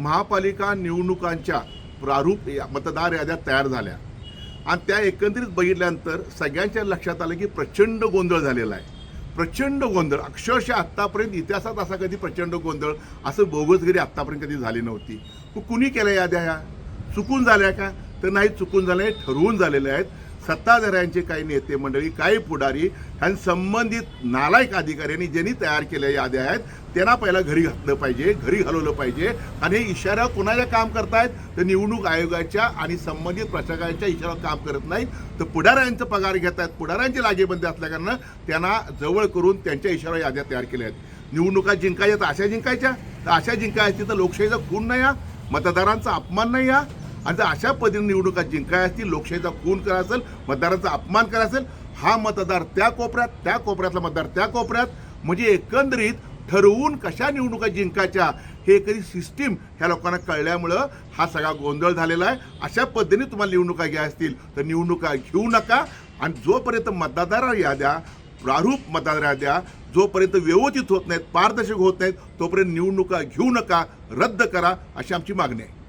महापालिका निवडणुकांच्या प्रारूप मतदार याद्या तयार झाल्या आणि त्या एकंदरीत बघितल्यानंतर सगळ्यांच्या लक्षात आलं की प्रचंड गोंधळ झालेला आहे. प्रचंड गोंधळ, अक्षरशः आत्तापर्यंत इतिहासात असा कधी प्रचंड गोंधळ असं बोगसगिरी आत्तापर्यंत कधी झाली नव्हती. कुणी केल्या याद्या ह्या? चुकून झाल्या का? तर नाही, चुकून झाल्या, ठरवून झालेल्या आहेत. सत्ताधाऱ्यांचे काही नेते मंडळी, काही पुढारी ह्या संबंधित नालायक अधिकाऱ्यांनी ज्यांनी तयार केलेल्या याद्या आहेत त्यांना पहिला घरी घातलं पाहिजे, घरी घालवलं पाहिजे. आणि हे इशारा कोणाच्या काम करतायत तर निवडणूक आयोगाच्या आणि संबंधित प्रशासकाच्या इशाऱ्यावर काम करत नाहीत, तर पुढाऱ्यांचा पगार घेत आहेत. पुढाऱ्यांची लागेबंदी असल्याकारणानं त्यांना जवळ करून त्यांच्या इशाऱ्यावर याद्या तयार केल्या आहेत. निवडणुका जिंकायच्या तर अशा जिंकायच्या, तर अशा जिंकायची तर लोकशाहीचा खून नाही हा, मतदारांचा अपमान नाही हा. आणि जर अशा पद्धतीने निवडणुका जिंकाय असतील, लोकशाहीचा खून करा असेल, मतदारांचा अपमान करा असेल, हा मतदार त्या कोपऱ्यात, त्या कोपऱ्यातला मतदार त्या कोपऱ्यात, म्हणजे एकंदरीत ठरवून कशा निवडणुका जिंकायच्या हे एखादी सिस्टीम ह्या लोकांना कळल्यामुळं हा सगळा गोंधळ झालेला आहे. अशा पद्धतीने तुम्हाला निवडणुका घ्या असतील तर निवडणुका घेऊ नका. आणि जोपर्यंत मतदार याद्या, प्रारूप मतदार याद्या जोपर्यंत व्यवस्थित होत नाहीत, पारदर्शक होत नाहीत, तोपर्यंत निवडणुका घेऊ नका, रद्द करा, अशी आमची मागणी आहे.